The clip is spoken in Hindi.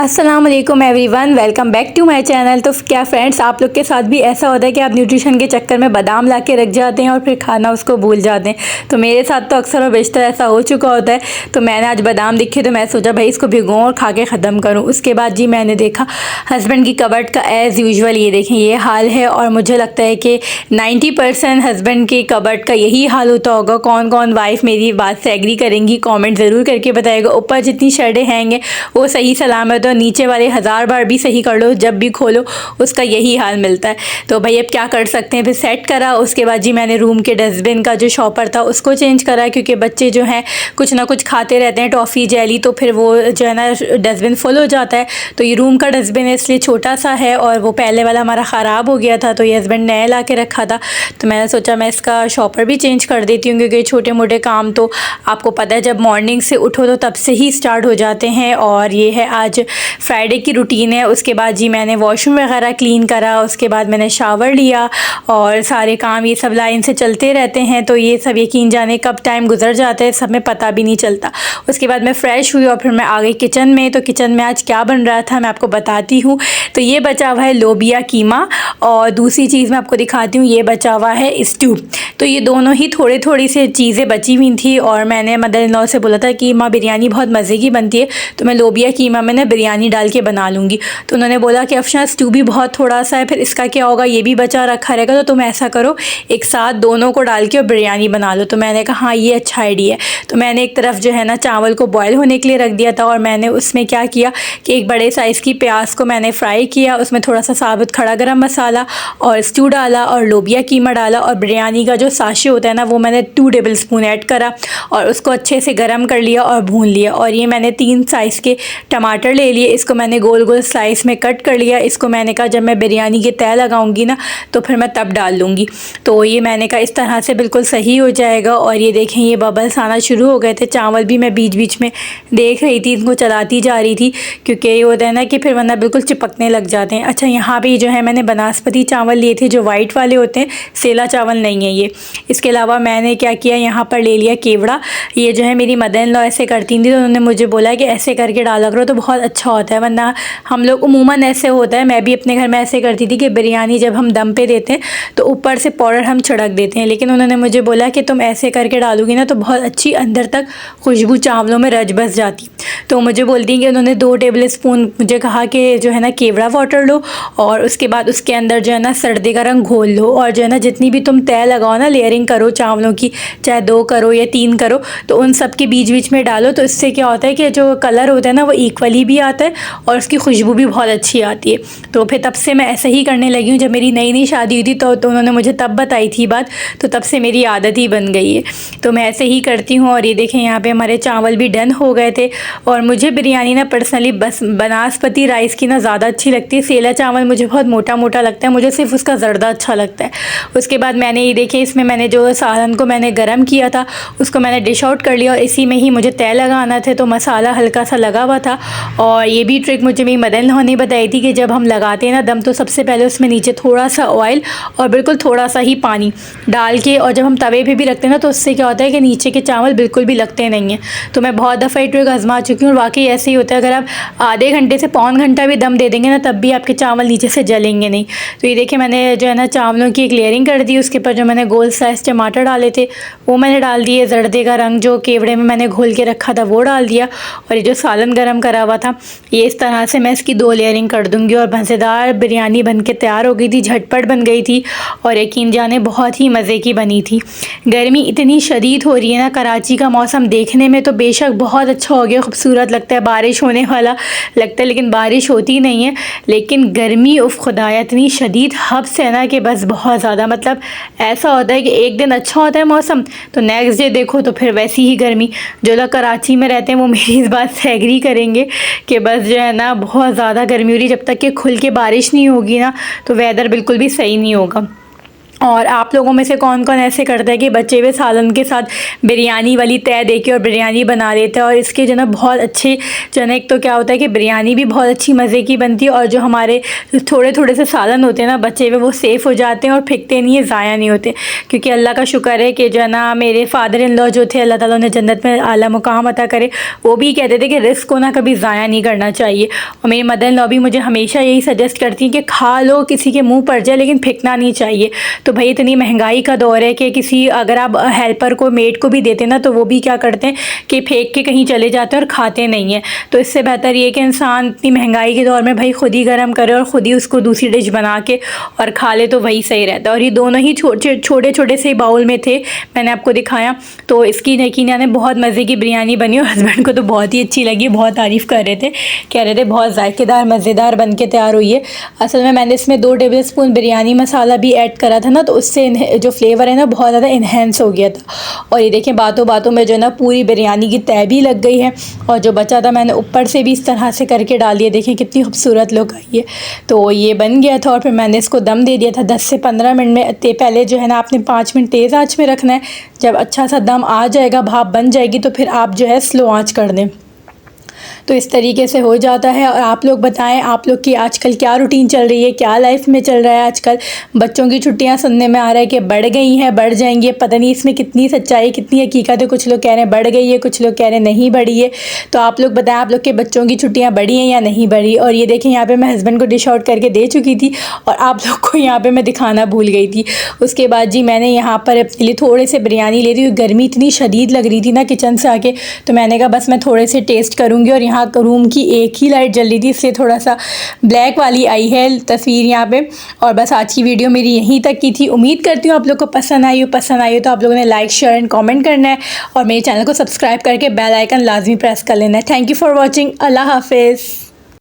अस्सलाम वालेकुम everyone, welcome back to my channel. तो क्या फ्रेंड्स, आप लोग के साथ भी ऐसा होता है कि आप न्यूट्रिशन के चक्कर में बादाम ला के रख जाते हैं और फिर खाना उसको भूल जाते हैं। तो मेरे साथ तो अक्सर और बेशतर ऐसा हो चुका होता है। तो मैंने आज बादाम दिखे तो मैं सोचा भाई इसको भिगोऊँ और खा के ख़त्म करूँ। उसके बाद जी मैंने देखा हस्बैंड की कबर्ड का एज़ यूजुअल ये देखें ये हाल है, और मुझे लगता है कि 90% हस्बैंड की कबर्ड का यही हाल होता होगा। कौन कौन वाइफ मेरी बात से एग्री करेंगी, कॉमेंट ज़रूर करके बताएगा। ऊपर जितनी शर्टें हैंगे वो सही सलामत, तो नीचे वाले 1000 बार भी सही कर लो, जब भी खोलो उसका यही हाल मिलता है। तो भाई अब क्या कर सकते हैं। फिर सेट करा। उसके बाद जी मैंने रूम के डस्टबिन का जो शॉपर था उसको चेंज करा, क्योंकि बच्चे जो हैं कुछ ना कुछ खाते रहते हैं, टॉफ़ी जेली, तो फिर वो जो है ना डस्टबिन फुल हो जाता है। तो ये रूम का डस्टबिन है इसलिए छोटा सा है, और वो पहले वाला हमारा ख़राब हो गया था, तो ये हस्बैंड नया ला के रखा था। तो मैंने सोचा मैं इसका शॉपर भी चेंज कर देती हूँ, क्योंकि छोटे मोटे काम तो आपको पता है जब मॉर्निंग से उठो तो तब से ही स्टार्ट हो जाते हैं। और ये है आज फ्राइडे की रूटीन है। उसके बाद जी मैंने वॉशरूम वगैरह क्लीन करा, उसके बाद मैंने शावर लिया, और सारे काम ये सब लाइन से चलते रहते हैं। तो ये सब यकीन जाने कब टाइम गुजर जाता है सब में पता भी नहीं चलता। उसके बाद मैं फ़्रेश हुई और फिर मैं आ गई किचन में। तो किचन में आज क्या बन रहा था मैं आपको बताती हूँ। तो ये बचा हुआ है लोबिया कीमा, और दूसरी चीज़ मैं आपको दिखाती हूँ, ये बचा हुआ है स्ट्यू। तो ये दोनों ही थोड़ी थोड़ी सी चीज़ें बची हुई थी, और मैंने मदर इन लॉ से बोला था कि माँ बिरयानी बहुत मज़े की बनती है, तो मैं लोबिया कीमा में ना बिरयानी डाल के बना लूँगी। तो उन्होंने बोला कि अफशा स्ट्यू भी बहुत थोड़ा सा है, फिर इसका क्या होगा, ये भी बचा रखा रहेगा, तो तुम ऐसा करो एक साथ दोनों को डाल के और बिरयानी बना लो। तो मैंने कहा हाँ ये अच्छा आइडिया है। तो मैंने एक तरफ जो है ना चावल को बॉयल होने के लिए रख दिया था, और मैंने उसमें क्या किया कि एक बड़े साइज़ की प्याज को मैंने फ्राई किया, उसमें थोड़ा सा साबुत खड़ा गरम मसाला और स्ट्यू डाला और लोबिया कीमा डाला, और बिरयानी का जो साशे होता है ना वो मैंने 2 टेबल स्पून ऐड करा, और उसको अच्छे से गर्म कर लिया और भून लिया। और ये मैंने 3 साइज़ के टमाटर ले लिए, इसको मैंने गोल गोल स्लाइस में कट कर लिया। इसको मैंने कहा जब मैं बिरयानी के तय लगाऊंगी ना तो फिर मैं तब डाल लूँगी। तो ये मैंने कहा इस तरह से बिल्कुल सही हो जाएगा। और ये देखें ये बबल्स आना शुरू हो गए थे। चावल भी मैं बीच बीच में देख रही थी, इनको चलाती जा रही थी, क्योंकि ये होता है ना कि फिर वरना बिल्कुल चिपकने लग जाते हैं। अच्छा यहाँ पे जो है मैंने बनास्पति चावल लिए थे जो वाइट वाले होते हैं, सेला चावल नहीं है ये। इसके अलावा मैंने क्या किया, यहाँ पर ले लिया केवड़ा। ये जो है मेरी मदर इन लॉ ऐसे करती थी, तो उन्होंने मुझे बोला कि ऐसे करके डाला करो तो बहुत अच्छा होता है, वरना हम लोग उमूमन ऐसे होता है, मैं भी अपने घर में ऐसे करती थी कि बिरयानी जब हम दम पे देते हैं तो ऊपर से पाउडर हम छिड़क देते हैं, लेकिन उन्होंने मुझे बोला कि तुम ऐसे करके डालोगी ना तो बहुत अच्छी अंदर तक खुशबू चावलों में रच बस जाती। तो मुझे बोलती हैं कि उन्होंने 2 टेबल स्पून मुझे कहा कि जो है ना केवड़ा वाटर लो, और उसके बाद उसके अंदर जो है ना सर्दी का रंग घोल लो, और जो है ना जितनी भी तुम तय लगाओ ना लेयरिंग करो चावलों की, चाहे 2 करो या 3 करो, तो उन सब के बीच बीच में डालो। तो इससे क्या होता है कि जो कलर होता है ना वो इक्वली भी आता है और उसकी खुशबू भी बहुत अच्छी आती है। तो फिर तब से मैं ऐसे ही करने लगी हूँ। जब मेरी नई नई शादी हुई थी तो उन्होंने मुझे तब बताई थी बात, तो तब से मेरी आदत ही बन गई है। तो मैं ऐसे ही करती हूँ। और ये देखें यहाँ पे हमारे चावल भी डन हो गए थे। और मुझे बिरयानी ना पर्सनली बस बनास्पति राइस की ना ज़्यादा अच्छी लगती है। सेला चावल मुझे बहुत मोटा मोटा लगता है, मुझे सिर्फ उसका ज़र्दा अच्छा लगता है। उसके बाद मैंने ये देखें इसमें मैंने जो सालन को मैंने गर्म किया था उसको मैंने डिश आउट कर लिया, और इसी में ही मुझे तय लगाना था, तो मसाला हल्का सा लगा हुआ था। और ये भी ट्रिक मुझे मेरी मदर इन लॉ ने बताई थी कि जब हम लगाते हैं ना दम तो सबसे पहले उसमें नीचे थोड़ा सा ऑयल और बिल्कुल थोड़ा सा ही पानी डाल के, और जब हम तवे पे भी रखते हैं ना तो उससे क्या होता है कि नीचे के चावल बिल्कुल भी लगते नहीं हैं। तो मैं बहुत दफ़ा ये ट्रिक आजमा चुकी हूँ, और वाकई ऐसे ही होता है। अगर आप आधे घंटे से पौन घंटा भी दम दे देंगे ना तब भी आपके चावल नीचे से जलेंगे नहीं। तो ये देखिए मैंने जो है ना चावलों की एक लेयरिंग कर दी, उसके ऊपर जो मैंने गोल साइज टमाटर डाले थे वो मैंने डाल दिए, जर्दे का रंग जो केवड़े में मैंने घोल के रखा था वो डाल दिया, और ये जो सालन गरम करा हुआ था ये इस तरह से मैं इसकी 2 लेयरिंग कर दूंगी। और मज़ेदार बिरयानी बन के तैयार हो गई थी, झटपट बन गई थी, और यकीन जाने बहुत ही मज़े की बनी थी। गर्मी इतनी शदीद हो रही है ना, कराची का मौसम देखने में तो बेशक बहुत अच्छा हो गया, खूबसूरत लगता है, बारिश होने वाला लगता है, लेकिन बारिश होती नहीं है। लेकिन गर्मी उफ खुदाया इतनी शदीद हद से है ना कि बस बहुत ज़्यादा, मतलब ऐसा होता है कि एक दिन अच्छा होता है मौसम तो नेक्स्ट डे देखो तो फिर वैसी ही गर्मी। जो लोग कराची में रहते हैं वो मेरी इस बात से एग्री करेंगे कि बस जो है ना बहुत ज़्यादा गर्मी हो रही है। जब तक कि खुल के बारिश नहीं होगी ना तो वेदर बिल्कुल भी सही नहीं होगा। और आप लोगों में से कौन कौन ऐसे करता है कि बचे हुए सालन के साथ बिरयानी वाली तय दे के और बिरयानी बना लेते हैं। और इसके जो ना बहुत अच्छे जो ना, एक तो क्या होता है कि बिरयानी भी बहुत अच्छी मज़े की बनती है, और जो हमारे थोड़े थोड़े से सालन होते हैं ना बचे हुए, वो सेफ़ हो जाते हैं और फेंकते नहीं है, ज़ाया नहीं होते। क्योंकि अल्लाह का शुक्र है कि जो है ना मेरे फादर इन लॉ जो थे, अल्लाह ताला उन्हें जन्नत में आला मुकाम अता करे, वो भी कहते थे कि रिस्क को ना कभी ज़ाया नहीं करना चाहिए। और मेरी मदर इन लॉ भी मुझे हमेशा यही सजेस्ट करती हैं कि खा लो, किसी के मुँह पड़ जाए, लेकिन फेंकना नहीं चाहिए। तो भाई इतनी महंगाई का दौर है कि किसी अगर आप हेल्पर को, मेड को भी देते ना, तो वो भी क्या करते हैं कि फेंक के कहीं चले जाते हैं और खाते नहीं हैं। तो इससे बेहतर ये कि इंसान इतनी महंगाई के दौर में भाई खुद ही गर्म करे और ख़ुद ही उसको दूसरी डिश बना के और खा ले, तो वही सही रहता है। और ये दोनों ही छोटे छोटे से बाउल में थे, मैंने आपको दिखाया। तो इसकी यकीन ने बहुत मज़े की बिरयानी बनी और हस्बैंड को तो बहुत ही अच्छी लगी, बहुत तारीफ़ कर रहे थे, कह रहे थे बहुत जायकेदार मज़ेदार बन के तैयार हुई है। असल में मैंने इसमें 2 टेबल स्पून बिरयानी मसाला भी ऐड करा था ना, तो उससे जो फ्लेवर है ना बहुत ज़्यादा इन्हेंस हो गया था। और ये देखें बातों बातों में जो है ना पूरी बिरयानी की तय भी लग गई है, और जो बचा था मैंने ऊपर से भी इस तरह से करके डाल दिया। देखें कितनी खूबसूरत लुक आई है। तो ये बन गया था और फिर मैंने इसको दम दे दिया था 10 से 15 मिनट में। पहले जो है ना आपने 5 मिनट तेज़ आँच में रखना है, जब अच्छा सा दम आ जाएगा, भाप बन जाएगी, तो फिर आप जो है स्लो आँच कर दें। तो इस तरीके से हो जाता है। और आप लोग बताएं, आप लोग की आजकल क्या रूटीन चल रही है, क्या लाइफ में चल रहा है आजकल। बच्चों की छुट्टियां सुनने में आ रहा है कि बढ़ गई हैं, बढ़ जाएंगी, पता नहीं इसमें कितनी सच्चाई कितनी हकीकत है। कुछ लोग कह रहे हैं बढ़ गई है, कुछ लोग कह रहे हैं नहीं बढ़ी है। तो आप लोग बताएं, आप लोग के बच्चों की छुट्टियाँ बढ़ी हैं या नहीं बढ़ी। और ये देखें यहाँ पर मैं हस्बैंड को डिश आउट करके दे चुकी थी और आप लोग को यहाँ पर मैं दिखाना भूल गई थी। उसके बाद जी मैंने यहाँ पर अपने लिए थोड़े से बिरयानी ले ली। गर्मी इतनी शदीद लग रही थी ना किचन से आके, तो मैंने कहा बस मैं थोड़े से टेस्ट करूँगी। और यहाँ रूम की एक ही लाइट जल रही थी, इसलिए थोड़ा सा ब्लैक वाली आई है तस्वीर यहाँ पे। और बस आज की वीडियो मेरी यहीं तक की थी। उम्मीद करती हूँ आप लोग को पसंद आई हो तो आप लोगों ने लाइक शेयर एंड कमेंट करना है, और मेरे चैनल को सब्सक्राइब करके बेल आइकन लाजमी प्रेस कर लेना है। Thank you for watching. अल्लाह हाफिज़।